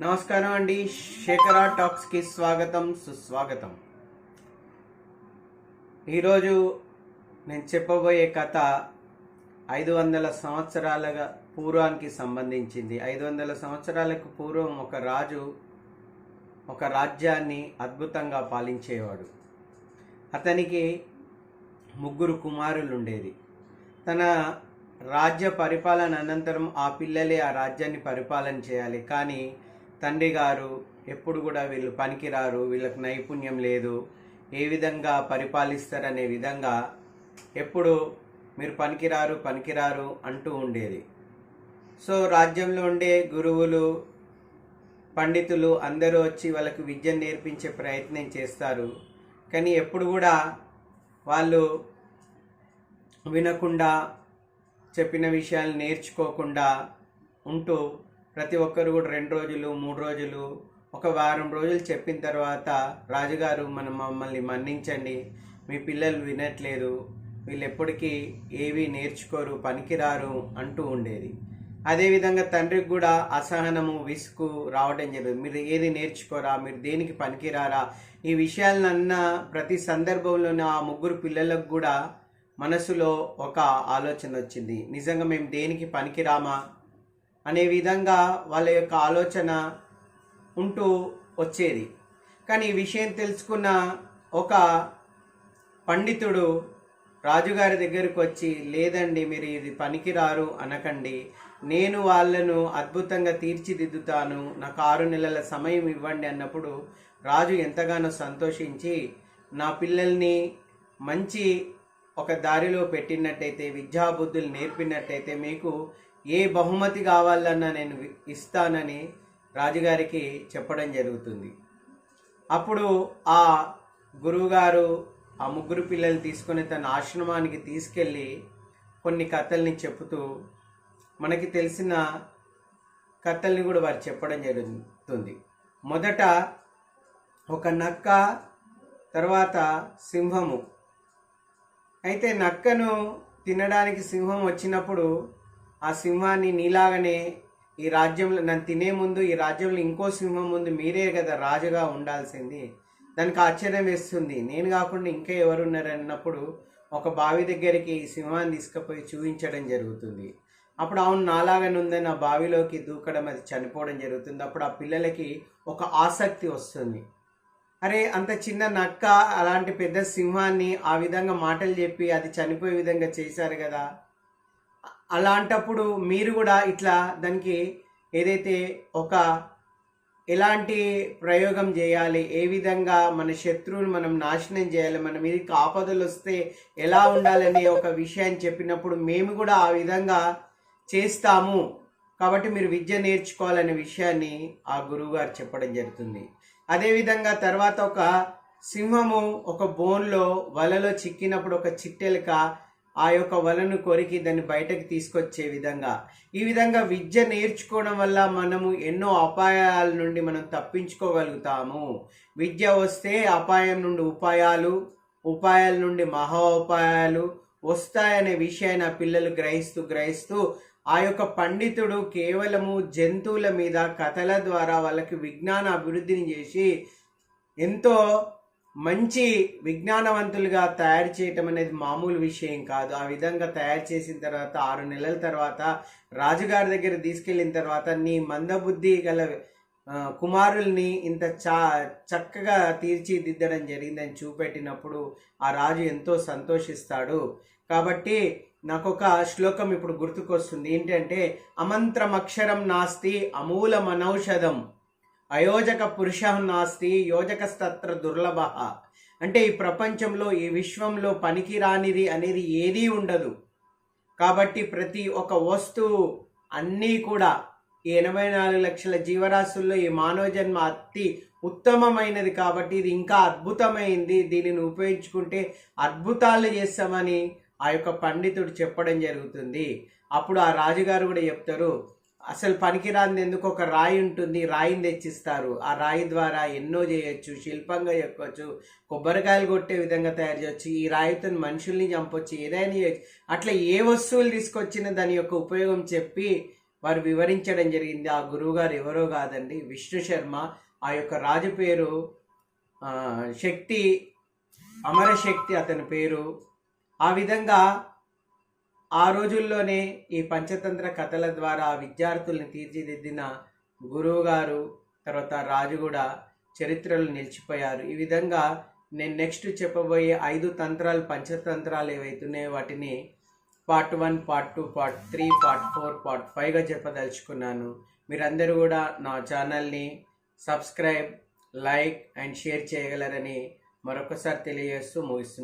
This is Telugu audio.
నమస్కారం అండి. శేఖరా టాక్స్కి స్వాగతం, సుస్వాగతం. ఈరోజు నేను చెప్పబోయే కథ 500 సంవత్సరాల పూర్వానికి సంబంధించింది. 500 సంవత్సరాలకు పూర్వం ఒక రాజు ఒక రాజ్యాన్ని అద్భుతంగా పాలించేవాడు. అతనికి 3 కుమారులు ఉండేది. తన రాజ్య పరిపాలన అనంతరం ఆ పిల్లలే ఆ రాజ్యాన్ని పరిపాలన చేయాలి. కానీ తండ్రి గారు ఎప్పుడు కూడా వీళ్ళు పనికిరారు, వీళ్ళకి నైపుణ్యం లేదు, ఏ విధంగా పరిపాలిస్తారనే విధంగా ఎప్పుడు మీరు పనికిరారు అంటూ ఉండేది. సో రాజ్యంలో ఉండే గురువులు, పండితులు అందరూ వచ్చి వాళ్ళకు విద్యను నేర్పించే ప్రయత్నం చేస్తారు. కానీ ఎప్పుడు కూడా వాళ్ళు వినకుండా, చెప్పిన విషయాలు నేర్చుకోకుండా ఉంటూ ప్రతి ఒక్కరు కూడా 2 రోజులు 3 రోజులు ఒక వారం రోజులు చెప్పిన తర్వాత రాజుగారు మమ్మల్ని మన్నించండి, మీ పిల్లలు వినట్లేదు, వీళ్ళు ఎప్పటికీ ఏవి నేర్చుకోరు, పనికిరారు అంటూ ఉండేది. అదేవిధంగా తండ్రికి కూడా అసహనము, విసుగు రావడం జరుగుతుంది. మీరు ఏది నేర్చుకోరా, మీరు దేనికి పనికిరారా, ఈ విషయాలన్న ప్రతి సందర్భంలోనే ఆ 3 పిల్లలకు కూడా మనసులో ఒక ఆలోచన వచ్చింది. నిజంగా మేము దేనికి పనికిరామా అనే విధంగా వాళ్ళ యొక్క ఆలోచన ఉంటూ వచ్చేది. కానీ ఈ విషయం తెలుసుకున్న ఒక పండితుడు రాజుగారి దగ్గరకు వచ్చి, లేదండి, మీరు ఇది పనికిరారు అనకండి, నేను వాళ్ళను అద్భుతంగా తీర్చిదిద్దుతాను, నాకు 6 నెలల సమయం ఇవ్వండి అన్నప్పుడు రాజు ఎంతగానో సంతోషించి, నా పిల్లల్ని మంచి ఒక దారిలో పెట్టినట్టయితే, విద్యాబుద్ధులు నేర్పినట్టయితే మీకు ఏ బహుమతి కావాలన్నా నేను ఇస్తానని రాజుగారికి చెప్పడం జరుగుతుంది. అప్పుడు ఆ గురువుగారు ఆ 3 పిల్లలు తీసుకొని తన ఆశ్రమానికి తీసుకెళ్ళి కొన్ని కథల్ని చెబుతూ, మనకి తెలిసిన కథల్ని కూడా వారు చెప్పడం జరుగుతుంది. మొదట ఒక నక్క, తర్వాత సింహము. అయితే నక్కను తినడానికి సింహం వచ్చినప్పుడు ఆ సింహాన్ని, నీలాగనే ఈ రాజ్యంలో నన్ను తినే ముందు ఈ రాజ్యంలో ఇంకో సింహం ముందు మీరే కదా రాజుగా ఉండాల్సింది, దానికి ఆశ్చర్యం వేస్తుంది, నేను కాకుండా ఇంకా ఎవరున్నారు అన్నప్పుడు ఒక బావి దగ్గరికి ఈ సింహాన్ని తీసుకుపోయి చూపించడం జరుగుతుంది. అప్పుడు అవును నాలాగానే ఉందని ఆ బావిలోకి దూకడం, అది చనిపోవడం జరుగుతుంది. అప్పుడు ఆ పిల్లలకి ఒక ఆసక్తి వస్తుంది, అరే అంత చిన్న నక్క అలాంటి పెద్ద సింహాన్ని ఆ విధంగా మాటలు చెప్పి అది చనిపోయే విధంగా చేశారు కదా, అలాంటప్పుడు మీరు కూడా ఇట్లా దానికి ఏదైతే ఒక ఎలాంటి ప్రయోగం చేయాలి, ఏ విధంగా మన శత్రువుని మనం నాశనం చేయాలి, మన మీదకి ఆపదలు వస్తే ఎలా ఉండాలనే ఒక విషయాన్ని చెప్పినప్పుడు మేము కూడా ఆ విధంగా చేస్తాము, కాబట్టి మీరు విద్య నేర్చుకోవాలనే విషయాన్ని ఆ గురువుగారు చెప్పడం జరుగుతుంది. అదేవిధంగా తర్వాత ఒక సింహము ఒక బోన్లో వలలో చిక్కినప్పుడు ఒక చిట్టెలక ఆ యొక్క వలను కొరికి దాన్ని బయటకు తీసుకొచ్చే విధంగా, ఈ విధంగా విద్య నేర్చుకోవడం వల్ల మనము ఎన్నో అపాయాల నుండి మనం తప్పించుకోగలుగుతాము. విద్య వస్తే అపాయం నుండి ఉపాయాలు, ఉపాయాల నుండి మహా ఉపాయాలు వస్తాయనే విషయాన్ని ఆ పిల్లలు గ్రహిస్తూ ఆ యొక్క పండితుడు కేవలము జంతువుల మీద కథల ద్వారా వాళ్ళకి విజ్ఞాన అభివృద్ధిని చేసి ఎంతో మంచి విజ్ఞానవంతులుగా తయారు చేయటం అనేది మామూలు విషయం కాదు. ఆ విధంగా తయారు చేసిన తర్వాత 6 నెలల తర్వాత రాజుగారి దగ్గర తీసుకెళ్ళిన తర్వాత నీ మందబుద్ధి గల కుమారుల్ని ఇంత చక్కగా తీర్చిదిద్దడం జరిగిందని చూపెట్టినప్పుడు ఆ రాజు ఎంతో సంతోషిస్తాడు. కాబట్టి నాకు ఒక శ్లోకం ఇప్పుడు గుర్తుకొస్తుంది. ఏంటంటే, అమంత్రమక్షరం నాస్తి అమూలం అనౌషధం అయోజక పురుష నాస్తి యోజకస్తత్ర దుర్లభ. అంటే ఈ ప్రపంచంలో, ఈ విశ్వంలో పనికిరానిది అనేది ఏదీ ఉండదు. కాబట్టి ప్రతి ఒక్క వస్తువు అన్నీ కూడా ఈ 84 లక్షల జీవరాశుల్లో ఈ మానవ జన్మ అతి ఉత్తమమైనది. కాబట్టి ఇది ఇంకా అద్భుతమైంది, దీనిని ఉపయోగించుకుంటే అద్భుతాలు చేస్తామని ఆ యొక్క పండితుడు చెప్పడం జరుగుతుంది. అప్పుడు ఆ రాజుగారు కూడా చెప్తారు, అసలు పనికిరాంది ఎందుకు, ఒక రాయి ఉంటుంది, రాయిని తెచ్చిస్తారు, ఆ రాయి ద్వారా ఎన్నో చేయొచ్చు, శిల్పంగా చెక్కవచ్చు, కొబ్బరికాయలు కొట్టే విధంగా తయారు చేయొచ్చు, ఈ రాయితో మనుషుల్ని చంపొచ్చు, ఏదైనా చేయొచ్చు. అట్లా ఏ వస్తువులు తీసుకొచ్చినా దాని యొక్క ఉపయోగం చెప్పి వారు వివరించడం జరిగింది. ఆ గురువుగారు ఎవరో కాదండి, విష్ణు శర్మ. ఆ యొక్క రాజు పేరు శక్తి, అమరశక్తి అతని పేరు. ఆ విధంగా ఆ రోజుల్లోనే ఈ పంచతంత్ర కథల ద్వారా విద్యార్థుల్ని తీర్చిదిద్దిన గురువు గారు, తర్వాత రాజు కూడా చరిత్రలో నిలిచిపోయారు. ఈ విధంగా నేను నెక్స్ట్ చెప్పబోయే 5 తంత్రాలు, పంచతంత్రాలు ఏవైతున్నాయో వాటిని part 1, part 2, part 3, part 4, part 5గా చెప్పదలుచుకున్నాను. మీరందరూ కూడా నా ఛానల్ని సబ్స్క్రైబ్, లైక్ అండ్ షేర్ చేయగలరని మరొకసారి తెలియజేస్తూ ముగిస్తున్నాను.